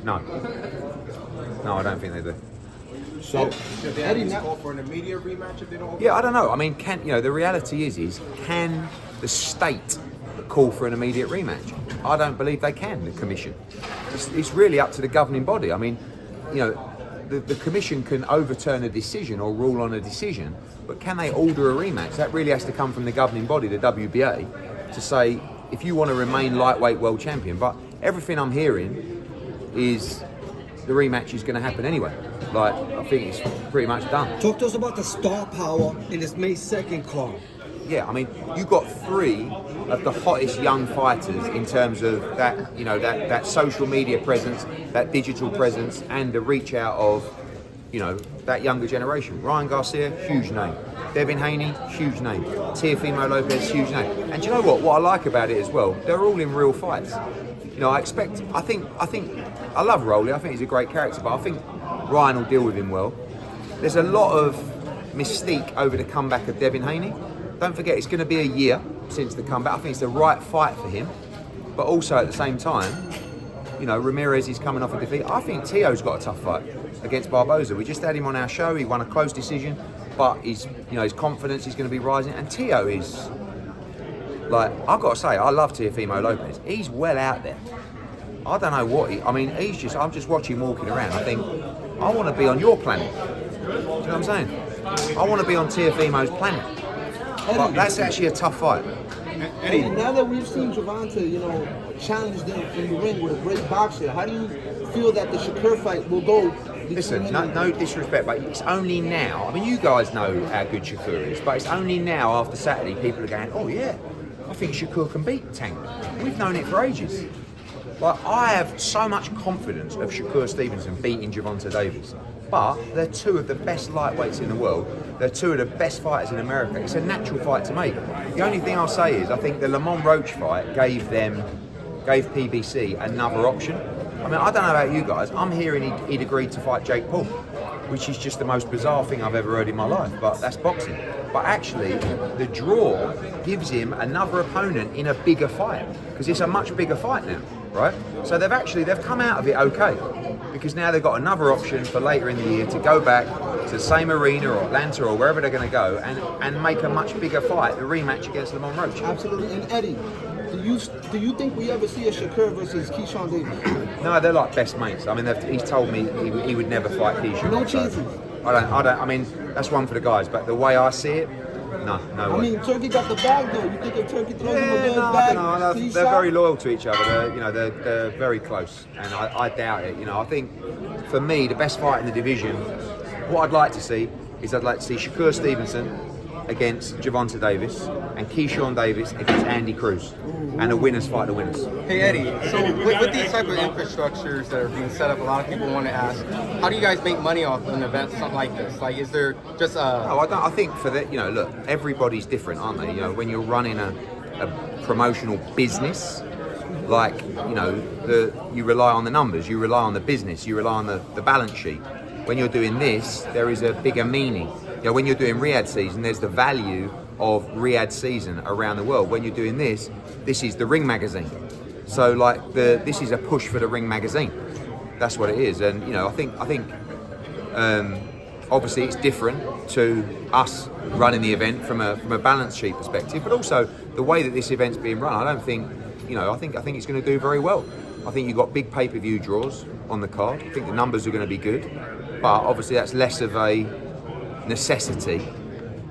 No. No, I don't think they do. So, should they at least call for an immediate rematch if they don't? Yeah, I don't know. I mean, the reality is can the state call for an immediate rematch? I don't believe they can, the commission. It's really up to the governing body. I mean, the commission can overturn a decision or rule on a decision, but can they order a rematch? That really has to come from the governing body, the WBA, to say, if you want to remain lightweight world champion. But everything I'm hearing is the rematch is going to happen anyway. Like, I think it's pretty much done. Talk to us about the star power in this May 2nd card. Yeah, I mean, you got 3 of the hottest young fighters in terms of that, that social media presence, that digital presence, and the reach out of, that younger generation. Ryan Garcia, huge name. Devin Haney, huge name. Teofimo Lopez, huge name. And do you know what? What I like about it as well, they're all in real fights. I think, I love Rolly. I think he's a great character, but I think Ryan will deal with him well. There's a lot of mystique over the comeback of Devin Haney. Don't forget, it's going to be a year since the comeback. I think it's the right fight for him. But also at the same time, Ramirez is coming off a defeat. I think Teo's got a tough fight against Barboza. We just had him on our show. He won a close decision, but his confidence is going to be rising. And Teo is, I've got to say, I love Teofimo Lopez. He's well out there. I don't know what I'm just watching him walking around. I think, I want to be on your planet. Do you know what I'm saying? I want to be on Teofimo's planet. But that's actually a tough fight. Eddie, now that we've seen Gervonta, challenge them in the ring with a great boxer, how do you feel that the Shakur fight will go? Listen, no disrespect, but it's only now. I mean, you guys know how good Shakur is, but it's only now after Saturday people are going, oh yeah, I think Shakur can beat Tank. We've known it for ages. I have so much confidence of Shakur Stevenson beating Gervonta Davis. But they're 2 of the best lightweights in the world. They're 2 of the best fighters in America. It's a natural fight to make. The only thing I'll say is I think the Lamont Roach fight gave PBC another option. I mean, I don't know about you guys. I'm hearing he'd agreed to fight Jake Paul, which is just the most bizarre thing I've ever heard in my life. But that's boxing. But actually, the draw gives him another opponent in a bigger fight because it's a much bigger fight now, right? So they've come out of it okay. Because now they've got another option for later in the year to go back to the same arena or Atlanta or wherever they're going to go and make a much bigger fight, the rematch against Lamont Roach. Absolutely. And Eddie, do you think we ever see a Shakur versus Keyshawn Davis? No, they're like best mates. I mean, he's told me he would never fight Keyshawn. No chances. So I don't. I mean, that's one for the guys. But the way I see it, no way. I mean, Turkey got the bag though. You think if Turkey throws him a good bag? No, they're very loyal to each other. They're very close, and I doubt it. I think for me the best fight in the division, what I'd like to see is Shakur Stevenson against Gervonta Davis and Keyshawn Davis against Andy Cruz, and the winners fight the winners. Hey Eddie, so with these type of infrastructures that are being set up, a lot of people want to ask, how do you guys make money off an event something like this? Like, is there just a... No, I think for that, look, everybody's different, aren't they? When you're running a promotional business, you rely on the numbers, you rely on the business, you rely on the balance sheet. When you're doing this, there is a bigger meaning. When you're doing Riyadh season, there's the value of Riyadh season around the world. When you're doing this is the Ring magazine. So this is a push for the Ring magazine. That's what it is. And I think obviously it's different to us running the event from a balance sheet perspective, but also the way that this event's being run. I think it's going to do very well. I think you've got big pay-per-view draws on the card. I think the numbers are going to be good, but obviously that's less of a necessity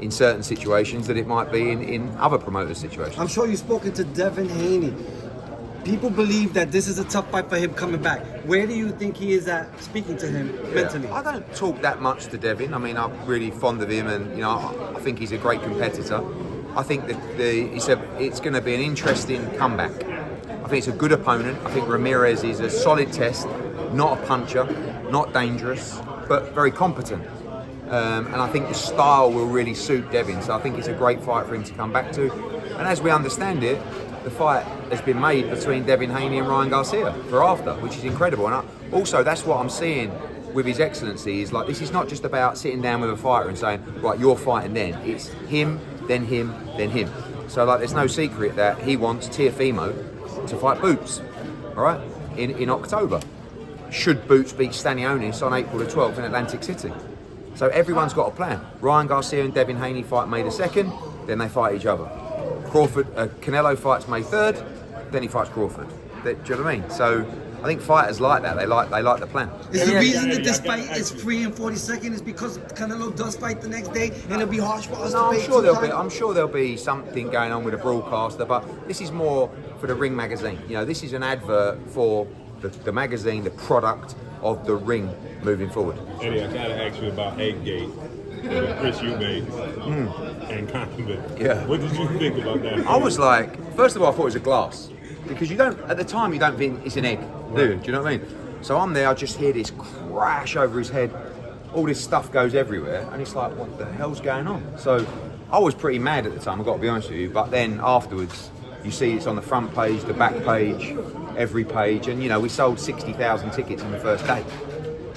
in certain situations than it might be in other promoter situations. I'm sure you've spoken to Devin Haney. People believe that this is a tough fight for him coming back. Where do you think he is at speaking to him mentally? I don't talk that much to Devin. I mean, I'm really fond of him, and I think he's a great competitor. I think that it's going to be an interesting comeback. I think it's a good opponent. I think Ramirez is a solid test, not a puncher, not dangerous, but very competent. And I think the style will really suit Devin, so I think it's a great fight for him to come back to. And as we understand it, the fight has been made between Devin Haney and Ryan Garcia for after, which is incredible. And also, that's what I'm seeing with His Excellency, is this is not just about sitting down with a fighter and saying, right, you're fighting then. It's him, then him, then him. So there's no secret that he wants Teofimo to fight Boots, all right, in October. should Boots beat Stanionis on April the 12th in Atlantic City. So everyone's got a plan. Ryan Garcia and Devin Haney fight May the 2nd, then they fight each other. Canelo fights May 3rd, then he fights Crawford. Do you know what I mean? So I think fighters like that. They like the plan. Is the reason that this fight is free and 42nd is because Canelo does fight the next day, and it'll be harsh for us to No, wait. I'm sure there'll be something going on with a broadcaster, but this is more for the Ring magazine. You know, this is an advert for the magazine, the product of the Ring moving forward. Eddie, I gotta ask you about Eggate, the Chris Eubank and Condiment. Yeah. What did you think about that? I was like, first of all, I thought it was a glass. Because at the time, you don't think it's an egg, do you? Do you know what I mean? So I'm there, I just hear this crash over his head. All this stuff goes everywhere, and it's like, what the hell's going on? So I was pretty mad at the time, I've got to be honest with you. But then afterwards, you see it's on the front page, the back page, every page. And, you know, we sold 60,000 tickets in the first day.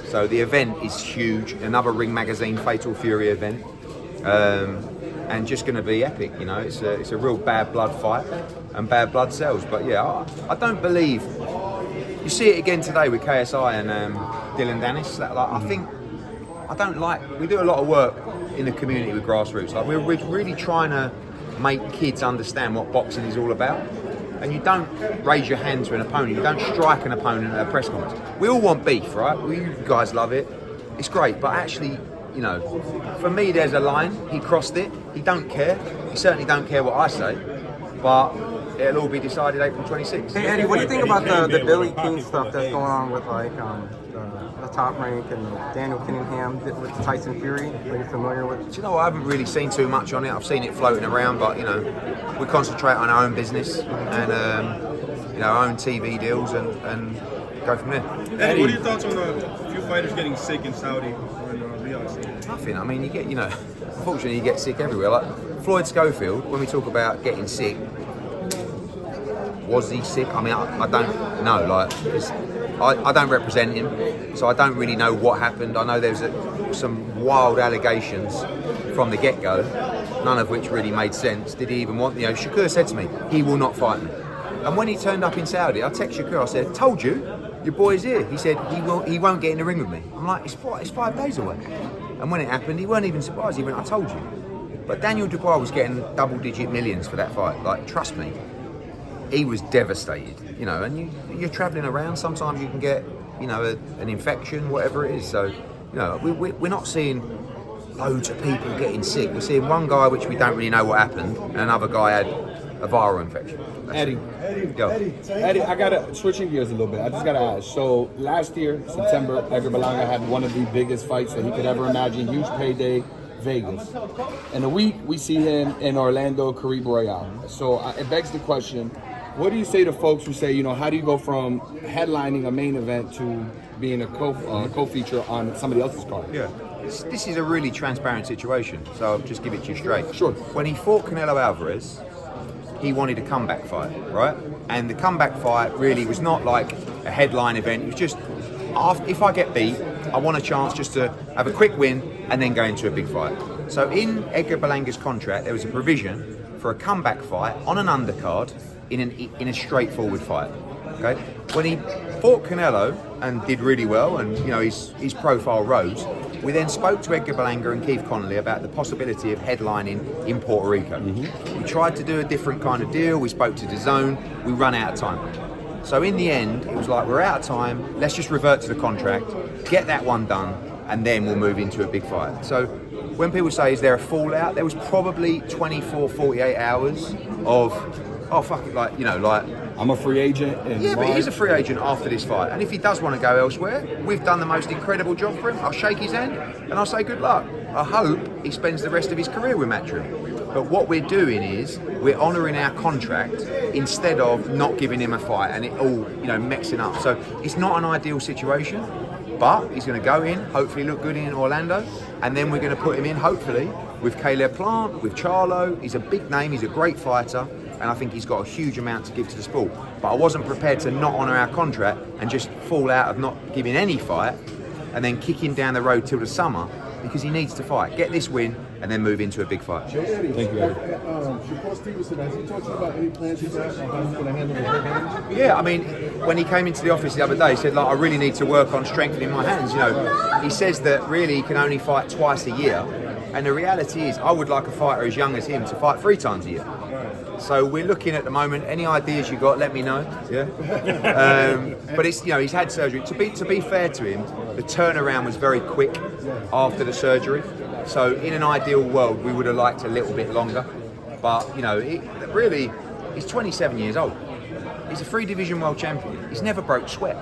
So the event is huge. Another Ring magazine, Fatal Fury event. And just going to be epic, you know. It's a real bad blood fight, and bad blood sells. But yeah, I don't believe. You see it again today with KSI and Dylan Dennis. We do a lot of work in the community with grassroots. Like we're really trying to make kids understand what boxing is all about. And you don't raise your hand to an opponent. You don't strike an opponent at a press conference. We all want beef, right? You guys love it. It's great, but actually, you know, for me, there's a line. He crossed it. He don't care. He certainly don't care what I say. But it'll all be decided April 26th. Hey Eddie, what do you think about the Billy King stuff that's going on with like the Top Rank and Daniel Cunningham with Tyson Fury? Are you familiar with? Do you know what? I haven't really seen too much on it. I've seen it floating around, but you know, we concentrate on our own business and you know, our own TV deals and go from there. Eddie, what are your thoughts on a few fighters getting sick in Saudi when Riyadh? Nothing. I mean, you get, you know, unfortunately, you get sick everywhere. Like Floyd Schofield, when we talk about getting sick, was he sick? I mean, I don't know. Like, I don't represent him, so I don't really know what happened. I know there's some wild allegations from the get-go, none of which really made sense. Did he even want? You know, Shakur said to me, he will not fight me. And when he turned up in Saudi, I texted Shakur. I said, "Told you, your boy's here." He said he won't get in the ring with me. I'm like, it's 5 days away. And when it happened, he weren't even surprised. He went, "I told you." But Daniel Dubois was getting double-digit millions for that fight. Like, trust me, he was devastated. You know, and you're travelling around. Sometimes you can get, you know, an infection, whatever it is. So, you know, we're not seeing loads of people getting sick. We're seeing one guy, which we don't really know what happened, and another guy had a viral infection. Eddie, I gotta switching gears a little bit. I just gotta ask. So last year, September, Edgar Berlanga had one of the biggest fights that he could ever imagine. Huge payday, Vegas. In a week, we see him in Orlando, Caribe Royale. So it begs the question: what do you say to folks who say, you know, how do you go from headlining a main event to being a co-feature on somebody else's card? Yeah. This is a really transparent situation, so I'll just give it to you straight. Sure. When he fought Canelo Alvarez, he wanted a comeback fight, right? And the comeback fight really was not like a headline event. It was just, if I get beat, I want a chance just to have a quick win and then go into a big fight. So in Edgar Berlanga's contract, there was a provision for a comeback fight on an undercard in a straightforward fight. Okay? When he fought Canelo and did really well, and you know his profile rose, we then spoke to Edgar Berlanga and Keith Connolly about the possibility of headlining in Puerto Rico. We tried to do a different kind of deal. We spoke to DAZN. We ran out of time. So in the end, it was like, we're out of time. Let's just revert to the contract, get that one done, and then we'll move into a big fight. So when people say, is there a fallout? There was probably 24, 48 hours of, oh, fuck it, like, you know, like, I'm a free agent. Yeah, but he's a free agent after this fight. And if he does want to go elsewhere, we've done the most incredible job for him. I'll shake his hand and I'll say good luck. I hope he spends the rest of his career with Matchroom. But what we're doing is we're honouring our contract instead of not giving him a fight and it all, you know, mixing up. So it's not an ideal situation, but he's going to go in, hopefully look good in Orlando, and then we're going to put him in, hopefully, with Caleb Plant, with Charlo. He's a big name, he's a great fighter, and I think he's got a huge amount to give to the sport. But I wasn't prepared to not honour our contract and just fall out of not giving any fight and then kick him down the road till the summer, because he needs to fight. Get this win, and then move into a big fight. Thank you, Eddie. Shakur Stevenson, has he talked to you about any plans he has on how he's going to handle the head damage? Yeah, I mean, when he came into the office the other day, he said, like, I really need to work on strengthening my hands. You know, he says that really he can only fight twice a year, and the reality is, I would like a fighter as young as him to fight 3 times a year. So we're looking at the moment. Any ideas you got, let me know. Yeah. But it's, you know, he's had surgery. To be fair to him, the turnaround was very quick after the surgery. So in an ideal world, we would have liked a little bit longer. But you know, really, he's 27 years old. He's a 3-division world champion. He's never broke sweat.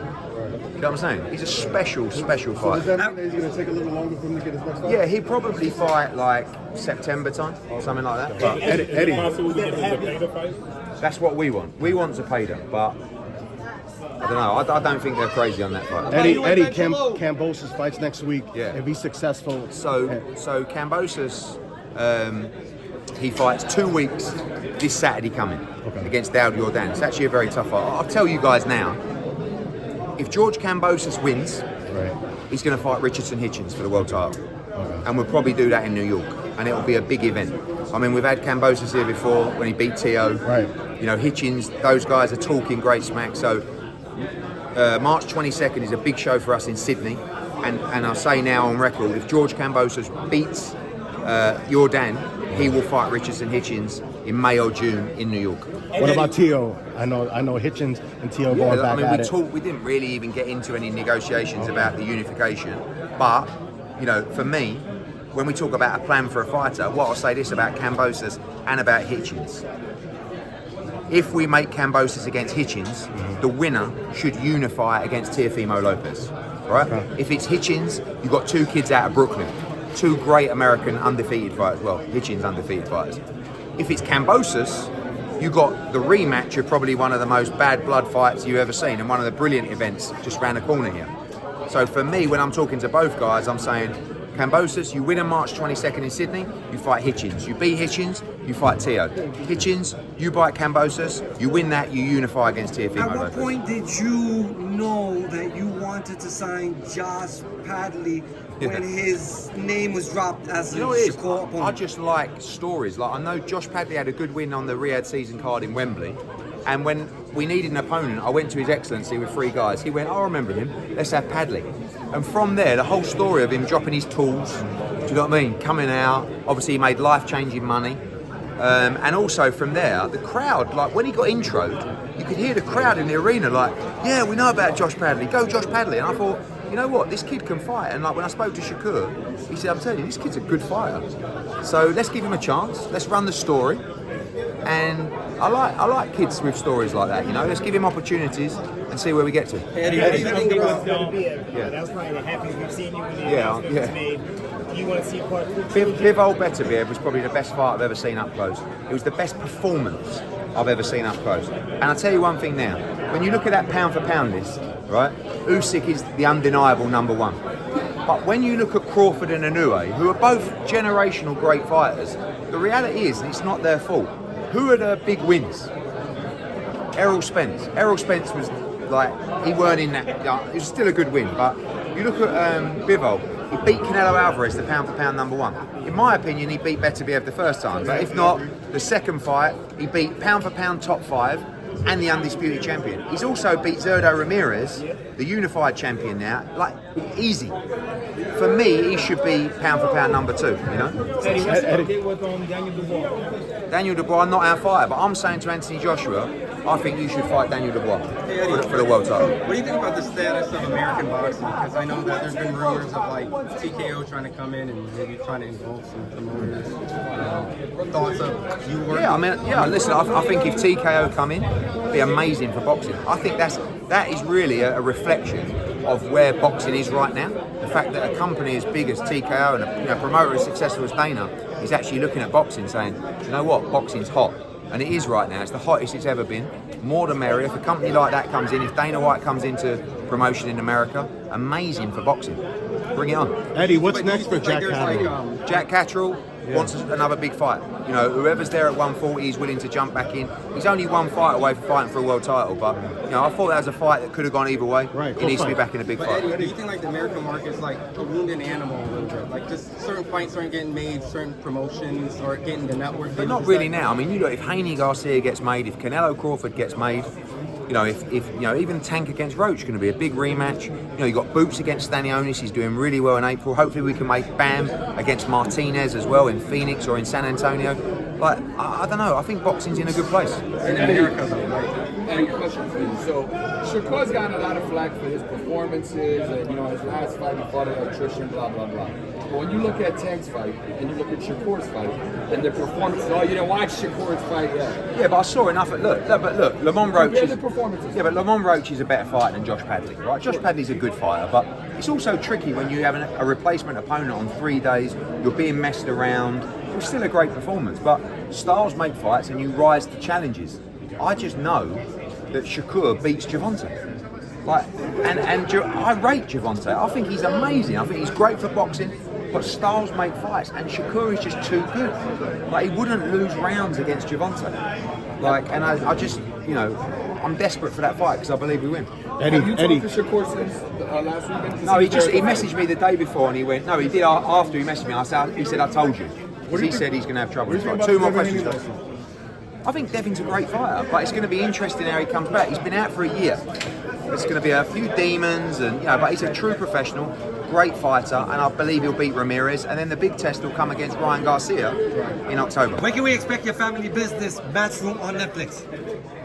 You know what I'm saying? He's a special fighter. So does that mean that he's going to take a little longer for him to get his next fight? Yeah, he'll probably fight like September time, something like that. But Eddie. Possible to get the Zepeda fight? that's what we want. We want Zepeda, but I don't know. I don't think they're crazy on that fight. Eddie, Kambosos fights next week. Yeah. If he's successful. So Kambosos, he fights 2 weeks this Saturday coming against Daud Yordan. It's actually a very tough fight. I'll tell you guys now. If George Kambosos wins, he's going to fight Richardson Hitchens for the world title. And we'll probably do that in New York. And it'll be a big event. I mean, we've had Kambosos here before when he beat Teo. Right. You know, Hitchens, those guys are talking great smack. So March 22nd is a big show for us in Sydney. And I'll say now on record, if George Kambosos beats Yordan, he will fight Richardson Hitchens in May or June in New York. What about Teo? I know Hitchens and Teo going back at it. We didn't really even get into any negotiations about the unification. But, you know, for me, when we talk about a plan for a fighter, what I'll say this about Kambosos and about Hitchens. If we make Kambosos against Hitchens, the winner should unify against Teofimo Lopez, right? If it's Hitchens, you've got 2 kids out of Brooklyn, 2 great American undefeated fighters, well, Hitchens undefeated fighters. If it's Kambosos, you got the rematch of probably one of the most bad blood fights you've ever seen and one of the brilliant events just round the corner here. So for me, when I'm talking to both guys, I'm saying, Kambosos, you win on March 22nd in Sydney, you fight Hitchens. You beat Hitchens, you fight Teo. Hitchens, you bite Kambosos, you win that, you unify against Teofimo Lopez. At what point did you know that you wanted to sign Josh Padley when his name was dropped as a Shakur opponent? I just like stories. Like, I know Josh Padley had a good win on the Riyadh season card in Wembley, and when we needed an opponent, I went to His Excellency with 3 guys. He went, I remember him, let's have Padley. And from there, the whole story of him dropping his tools, do you know what I mean, coming out, obviously he made life-changing money. And also from there, the crowd, like when he got introed, you could hear the crowd in the arena like, yeah, we know about Josh Padley, go Josh Padley. And I thought, you know what, this kid can fight. And like when I spoke to Shakur, he said, I'm telling you, this kid's a good fighter. So let's give him a chance, let's run the story. And I like kids with stories like that, you know, let's give him opportunities and see where we get to. Eddie, what do you think about That was probably the happiest we've seen you when the was made. Do you want to see part 2? Bivol Beterbiev was probably the best fight I've ever seen up close. It was the best performance I've ever seen up close. And I'll tell you one thing now, when you look at that pound for pound list, right, Usyk is the undeniable number 1. But when you look at Crawford and Inoue, who are both generational great fighters, the reality is, and it's not their fault, who are the big wins? Errol Spence. Errol Spence was like, he weren't in that, it was still a good win, but you look at Bivol, he beat Canelo Alvarez, the pound for pound number 1. In my opinion, he beat Beterbiev the first time, but if not, the second fight, he beat pound for pound top 5 and the undisputed champion. He's also beat Zurdo Ramirez, the unified champion now, like, easy. For me, he should be pound for pound number 2, you know? Eddie, what's on Daniel Dubois? Daniel Dubois, not our fighter, but I'm saying to Anthony Joshua, I think you should fight Daniel Dubois for the world title. What do you think about the status of American boxing? Because I know that there's been rumors of like TKO trying to come in and maybe trying to involve some promoters. Thoughts of you working? Yeah, I mean, yeah. Listen, I think if TKO come in, it'd be amazing for boxing. I think that is really a reflection of where boxing is right now. The fact that a company as big as TKO and a promoter as successful as Dana is actually looking at boxing, saying, do you know what, boxing's hot. And it is right now. It's the hottest it's ever been. More the merrier. If a company like that comes in, if Dana White comes into promotion in America, amazing for boxing. Bring it on. Eddie, what's next for Jack Catterall? Jack Catterall, wants another big fight. You know, whoever's there at 140 is willing to jump back in. He's only one fight away from fighting for a world title, but you know, I thought that was a fight that could have gone either way. Right, He needs to be back in a big fight. Eddie, do you think like the American market is like a wounded animal a little bit? Like just certain fights aren't getting made, certain promotions or getting the network. But not really now. I mean, you look, if Haney Garcia gets made, if Canelo Crawford gets made, you know, if you know, even Tank against Roach is going to be a big rematch. You know, you got Boots against Stanionis. He's doing really well in April. Hopefully, we can make Bam against Martinez as well in Phoenix or in San Antonio. Like, I don't know. I think boxing's in a good place. in America though, like. And question for you. So, Shakur's gotten a lot of flack for his performances and, you know, his last fight, he fought an electrician, blah, blah, blah. But when you look at Tank's fight and you look at Shakur's fight and the performances, oh, you didn't watch Shakur's fight yet. Yeah, but I saw enough. Look, Lamont Roach Compare is... the performances. Yeah, but Lamont Roach is a better fighter than Josh Padley, right? Josh Padley's a good fighter, but it's also tricky when you have a replacement opponent on 3 days, you're being messed around. It was still a great performance, but styles make fights and you rise to challenges. I just know that Shakur beats Gervonta. Like, and I rate Gervonta. I think he's amazing. I think he's great for boxing, but styles make fights, and Shakur is just too good. Like, he wouldn't lose rounds against Gervonta. Like, and I just, you know, I'm desperate for that fight because I believe we win. Have you talked to Shakur since last weekend? No, he messaged me the day before, and he went. No, he did after he messaged me. He said, I told you. Because he said he's going to have trouble. Like, 2 more questions. I think Devin's a great fighter, but it's going to be interesting how he comes back. He's been out for a year. There's going to be a few demons, and you know, but he's a true professional, great fighter, and I believe he'll beat Ramirez. And then the big test will come against Ryan Garcia in October. When can we expect your family business Matchroom on Netflix?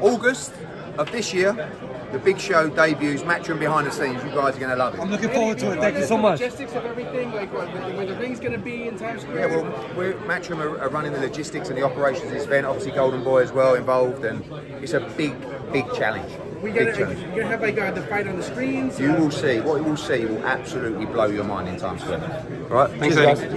August of this year, the big show debuts, Matchroom behind the scenes. You guys are going to love it. I'm looking forward to it. Thank you so much. Logistics of everything, like where the ring's going to be in Times Square. Yeah, well, Matchroom are running the logistics and the operations of this event. Obviously, Golden Boy as well involved, and it's a big challenge. We're gonna have like the fight on the screens. You will see. What you will see will absolutely blow your mind in Times Square. All right, Thanks, Eddie.